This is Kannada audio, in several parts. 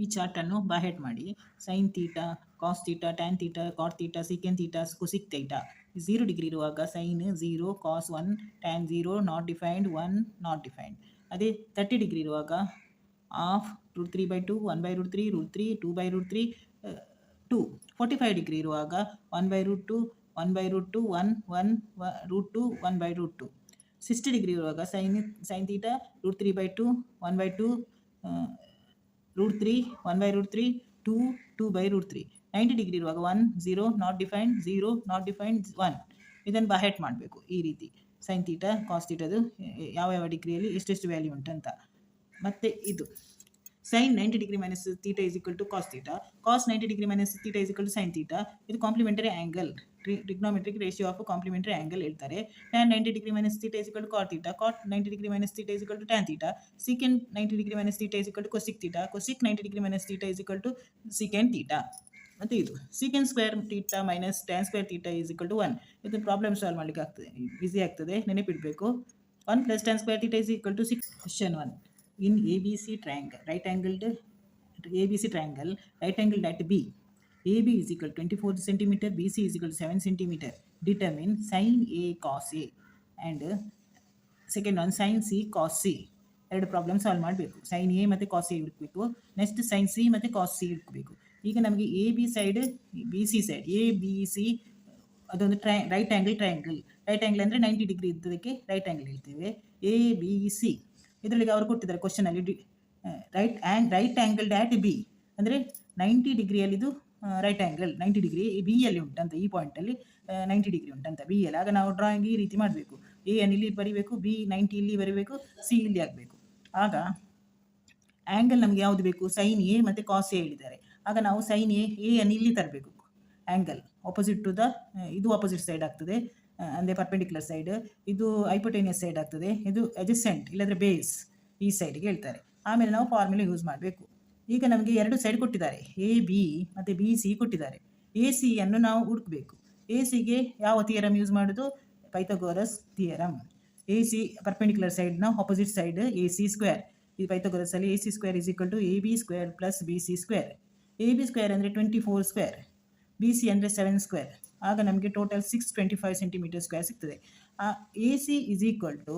ಈ ಚಾರ್ಟನ್ನು ಬಾಹೆಟ್ ಮಾಡಿ sine theta, cos theta, tan theta, cot theta, secant theta, cosec theta 0 degree ಇರುವಾಗ sine 0, cos 1, tan 0, not defined 1, not defined. ಅದೇ 30 ಡಿಗ್ರಿ ಇರುವಾಗ ಆಫ್ √3/2, 1/√3, √3, 2/√3, 2. 45 ಡಿಗ್ರಿ ಇರುವಾಗ 1/√2, 1/√2, 1, 1, √2, 1/√2. 60 ಡಿಗ್ರಿ ಇರುವಾಗ ಸೈನ್ ತೀಟಾ √3/2, 1/2, √3, 1/√3, 2, 2/√3. 90 ಡಿಗ್ರಿ ಇರುವಾಗ 1, 0, ನಾಟ್ ಡಿಫೈನ್ಡ್, 0, ನಾಟ್ ಡಿಫೈನ್ಡ್, 1. ಇದನ್ನು ಬಾಹೆಟ್ ಮಾಡಬೇಕು ಈ ರೀತಿ ಸೈನ್ ತೀಟಾ ಕಾಸ್ ತೀಟದು ಯಾವ ಡಿಗ್ರಿಯಲ್ಲಿ ಎಷ್ಟೆಷ್ಟು ವ್ಯಾಲ್ಯೂ ಉಂಟಂತ. ಮತ್ತು ಇದು sine 90 degree minus theta is equal to cos theta, cos 90 degree minus theta is equal to sine theta. ಇದು complementary angle, trigonometric ratio of complementary angle ಹೇಳ್ತಾರೆ. Tan 90 degree minus theta is equal to cot theta, cot 90 degree minus theta is equal to tan theta, secant 90 degree minus theta is equal to cosec theta, cosec 90 degree minus theta is equal to secant theta. ಮತ್ತು ಇದು secant square theta minus tan square theta is equal to 1. ಇದನ್ನು ಪ್ರಾಬ್ಲಮ್ ಸಾಲ್ವ್ ಮಾಡಲಿಕ್ಕೆ ಆಗ್ತದೆ, ಈಸಿ ಆಗ್ತದೆ, ನೆನಪಿಡಬೇಕು. 1 plus tan square theta is equal to 6. Question 1. In ABC triangle, right angled ABC triangle, right angled at B, AB is equal to 24 cm, BC is equal to 7 cm. Determine sin A cos A and second one sin C cos C. ಎರಡು ಪ್ರಾಬ್ಲಮ್ ಸಾಲ್ವ್ ಮಾಡಬೇಕು. ಸೈನ್ ಎ ಮತ್ತು ಕಾಸ್ ಎ ಹುಡುಕಬೇಕು, ನೆಕ್ಸ್ಟ್ ಸೈನ್ ಸಿ ಮತ್ತು ಕಾಸ್ ಸಿ ಹುಡುಕಬೇಕು. ಈಗ ನಮಗೆ A B side, B C side, A B C ಅದೊಂದು right angle triangle. Right angle ಅಂದರೆ 90 ಡಿಗ್ರಿ ಇದ್ದದಕ್ಕೆ ರೈಟ್ ಆ್ಯಂಗಲ್ ಹೇಳ್ತೇವೆ. ಎ ಬಿ ಸಿ ಇದರಲ್ಲಿ ಅವರು ಕೊಟ್ಟಿದ್ದಾರೆ ಕ್ವಶನಲ್ಲಿ ರೈಟ್ ಆ್ಯಂಗಲ್ ಡ್ಯಾಟ್ ಬಿ ಅಂದರೆ 90 ಡಿಗ್ರಿಯಲ್ಲಿದು ರೈಟ್ ಆ್ಯಂಗಲ್ 90 ಡಿಗ್ರಿ ಬಿ ಯಲ್ಲಿ ಉಂಟಂತ, ಈ ಪಾಯಿಂಟಲ್ಲಿ 90 ಡಿಗ್ರಿ ಉಂಟಂತ ಬಿ ಯಲ್ಲಿ. ಆಗ ನಾವು ಡ್ರಾಯಿಂಗ್ ಈ ರೀತಿ ಮಾಡಬೇಕು. ಎ ಅನ್ನು ಇಲ್ಲಿ ಬರೀಬೇಕು, ಬಿ 90 ಇಲ್ಲಿ ಬರೀಬೇಕು, ಸಿ ಇಲ್ಲಿ ಆಗಬೇಕು. ಆಗ ಆ್ಯಂಗಲ್ ನಮಗೆ ಯಾವುದು ಬೇಕು? ಸೈನ್ ಎ ಮತ್ತು ಕಾಸ್ ಎ ಹೇಳಿದ್ದಾರೆ. ಆಗ ನಾವು ಸೈನ್ ಎ ಅನ್ನು ಇಲ್ಲಿ ತರಬೇಕು. ಆ್ಯಂಗಲ್ ಆಪೋಸಿಟ್ ಟು ದ, ಇದು ಆಪೋಸಿಟ್ ಸೈಡ್ ಆಗ್ತದೆ ಅಂದರೆ ಪರ್ಪೆಂಡಿಕ್ಯುಲರ್ ಸೈಡ್, ಇದು ಹೈಪೋಟೇನಿಯಸ್ ಸೈಡ್ ಆಗ್ತದೆ, ಇದು ಅಡ್ಜಸೆಂಟ್ ಇಲ್ಲದ್ರೆ ಬೇಸ್ ಈ ಸೈಡ್ಗೆ ಹೇಳ್ತಾರೆ. ಆಮೇಲೆ ನಾವು ಫಾರ್ಮುಲಾ ಯೂಸ್ ಮಾಡಬೇಕು. ಈಗ ನಮಗೆ ಎರಡು ಸೈಡ್ ಕೊಟ್ಟಿದ್ದಾರೆ, ಎ ಬಿ ಮತ್ತು ಬಿ ಸಿ ಕೊಟ್ಟಿದ್ದಾರೆ. ಎ ಸಿಯನ್ನು ನಾವು ಹುಡುಕಬೇಕು. ಎ ಸಿಗೆ ಯಾವ ಥಿಯರಮ್ ಯೂಸ್ ಮಾಡೋದು? Pythagoras theorem. A C perpendicular ಸೈಡ್ನ opposite side A C square. ಈ ಪೈಥಾಗೋರಸಲ್ಲಿ A C square is equal to A B square plus B C square. A B square ಅಂದರೆ 24 ಸ್ಕ್ವೇರ್, ಬಿ ಸಿ ಅಂದರೆ 7 ಸ್ಕ್ವೇರ್. ಆಗ ನಮಗೆ ಟೋಟಲ್ 625 ಸೆಂಟಿಮೀಟರ್ ಸ್ಕ್ವೇರ್ ಸಿಗ್ತದೆ. A C is equal to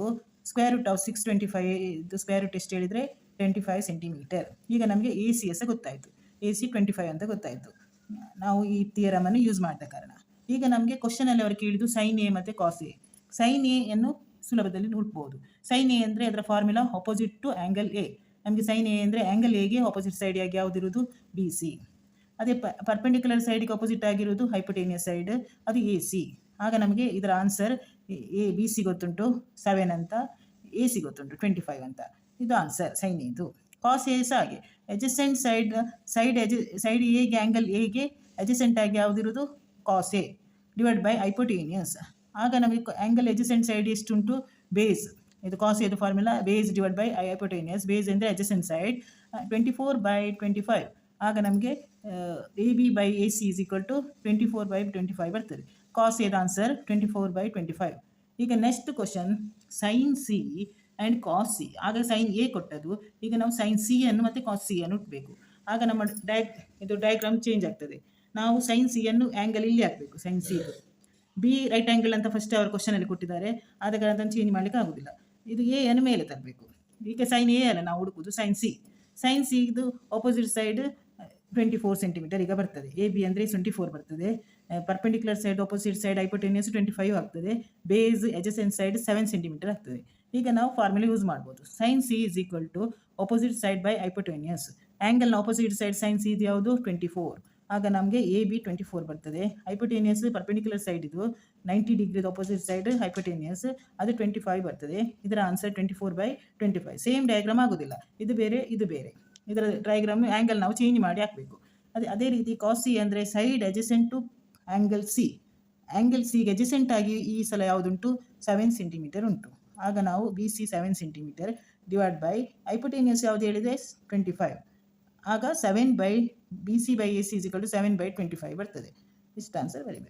square root of 625, ಇದು ಸ್ಕ್ವೇರ್ ರೂಟ್ ಎಷ್ಟು ಹೇಳಿದರೆ 25 ಸೆಂಟಿಮೀಟರ್. ಈಗ ನಮಗೆ ಎ ಸಿ ಎಸ್ ಗೊತ್ತಾಯಿತು, ಎ ಸಿ 25 ಅಂತ ಗೊತ್ತಾಯಿತು ನಾವು ಈ ಥಿಯರಮನ್ನು ಯೂಸ್ ಮಾಡಿದ ಕಾರಣ. ಈಗ ನಮಗೆ ಕ್ವಶನಲ್ಲಿ ಅವರು ಕೇಳಿದ್ದು ಸೈನ್ ಎ ಮತ್ತು ಕಾಸ್ ಎ. ಸೈನ್ ಎಯನ್ನು ಸುಲಭದಲ್ಲಿ ಹುಡುಕ್ಬೋದು. ಸೈನ್ ಎ ಅಂದರೆ ಅದರ formula opposite to angle A. ನಮಗೆ ಸೈನ್ ಎ ಅಂದರೆ ಆ್ಯಂಗಲ್ ಎಗೆ ಆಪೋಸಿಟ್ ಸೈಡ್ ಆಗಿ ಯಾವುದಿರೋದು? B C. ಅದೇ ಪರ್ಪೆಂಡಿಕ್ಯುಲರ್ ಸೈಡ್ಗೆ ಆಪೋಸಿಟ್ ಆಗಿರೋದು ಹೈಪೋಟೇನಿಯಸ್ ಸೈಡ್, ಅದು ಎ ಸಿ. ಆಗ ನಮಗೆ ಇದರ ಆನ್ಸರ್ ಎ ಬಿ ಸಿ ಗೊತ್ತುಂಟು 7 ಅಂತ, ಎ ಸಿ ಗೊತ್ತುಂಟು 25 ಅಂತ. ಇದು ಆನ್ಸರ್ ಸೈನ್ ಇದು. ಕಾಸ್ ಎ ಸಹ ಹಾಗೆ, ಅಡ್ಜಸೆಂಟ್ ಸೈಡ್ ಎಗೆ ಆ್ಯಂಗಲ್ ಎಗೆ ಅಡ್ಜಸೆಂಟ್ ಆಗಿ ಯಾವುದಿರೋದು? Cos A divide by hypotenuse. ಆಗ ನಮಗೆ ಆ್ಯಂಗಲ್ ಅಡ್ಜಸೆಂಟ್ ಸೈಡ್ ಎಷ್ಟುಂಟು? ಬೇಸ್. ಇದು ಕಾಸ್ ಎದು formula base divide by hypotenuse. Base ಅಂದರೆ ಅಡ್ಜಸೆಂಟ್ ಸೈಡ್ 24/25. ಆಗ ನಮಗೆ A B by A C is equal to 24/25 ಬರ್ತದೆ. ಕಾಸ್ ಎದ ಆನ್ಸರ್ 24/25. ಈಗ next question sine C and cos C. ಆಗ ಸೈನ್ ಎ ಕೊಟ್ಟದ್ದು, ಈಗ ನಾವು ಸೈನ್ ಸಿ ಅನ್ನು ಮತ್ತು ಕಾಸ್ ಸಿ ಅನ್ನು ಹುಟ್ಟಬೇಕು. ಆಗ ನಮ್ಮ ಇದು ಡಯಾಗ್ರಾಮ್ ಚೇಂಜ್ ಆಗ್ತದೆ. ನಾವು ಸೈನ್ ಸಿ ಅನ್ನು ಆ್ಯಂಗಲ್ ಇಲ್ಲಿ ಹಾಕಬೇಕು, sine C B right angle ಅಂತ ಫಸ್ಟ್ ಅವರು ಕ್ವಶನಲ್ಲಿ ಕೊಟ್ಟಿದ್ದಾರೆ, ಆದ ಕಾರಣ ಅದನ್ನು ಚೇಂಜ್ ಮಾಡಲಿಕ್ಕೆ ಆಗೋದಿಲ್ಲ. ಇದು ಎ ಅನ್ನು ಮೇಲೆ ತರಬೇಕು. ಈಗ ಸೈನ್ ಎ ಅಲ್ಲ ನಾವು ಹುಡುಕೋದು, ಸೈನ್ ಸಿ. ಸೈನ್ ಸಿ ಇದು ಆಪೋಸಿಟ್ ಸೈಡ್ 24 ಸೆಂಟಿಮೀಟರ್ ಈಗ ಬರ್ತದೆ. ಎ ಬಿ ಅಂದರೆ 24 ಬರ್ತದೆ. ಪರ್ಪೆಂಡಿಕ್ಯುಲರ್ ಸೈಡ್ ಆಪೋಸಿಟ್ ಸೈಡ್ ಹೈಪೋಟೇನಿಯಸ್ 25 ಆಗ್ತದೆ. ಬೇಸ್ ಅಡ್ಜಸೆಂಟ್ ಸೈಡ್ 7 ಸೆಂಟಿಮೀಟರ್ ಆಗ್ತದೆ. ಈಗ ನಾವು ಫಾರ್ಮುಲಾ ಯೂಸ್ ಮಾಡ್ಬೋದು. Sine C is equal to opposite side by hypotenuse. ಆ್ಯಂಗಲ್ನ ಆಪೋಸಿಟ್ ಸೈಡ್ ಸೈನ್ ಸಿ ಇದು ಯಾವುದು? 24. ಆಗ ನಮಗೆ ಎ ಬಿ 24 ಬರ್ತದೆ. ಹೈಪೋಟೇನಿಯಸ್ ಪರ್ಪೆಂಡಿಕ್ಯುಲರ್ ಸೈಡ್ ಇದು 90 ಡಿಗ್ರಿ ಆಪೋಸಿಟ್ ಸೈಡ್ ಹೈಪೋಟೇನಿಯಸ್, ಅದು 25 ಬರ್ತದೆ. ಇದರ ಆನ್ಸರ್ 24/25. ಸೇಮ್ ಡಯಾಗ್ರಾಮ್ ಆಗೋದಿಲ್ಲ, ಇದು ಬೇರೆ ಇದು ಬೇರೆ. ಇದರ ಡಯಾಗ್ರಾಮ್ ಆ್ಯಂಗಲ್ ನಾವು ಚೇಂಜ್ ಮಾಡಿ ಹಾಕಬೇಕು. ಅದೇ ರೀತಿ ಕಾಸ್ ಸಿ ಅಂದರೆ side adjacent to angle C. Angle ಸಿಗೆ ಅಡ್ಜಸೆಂಟ್ ಆಗಿ ಈ ಸಲ ಯಾವುದುಂಟು? 7 ಸೆಂಟಿಮೀಟರ್ ಉಂಟು. ಆಗ ನಾವು B C 7 centimetre divide by hypotenuse ಯಾವುದು ಹೇಳಿದೆ? 25. ಆಗ 7 by B C by A C is equal to 7/25 ಬರ್ತದೆ. ಇಷ್ಟು ಆನ್ಸರ್ ಬರೀಬೇಕು.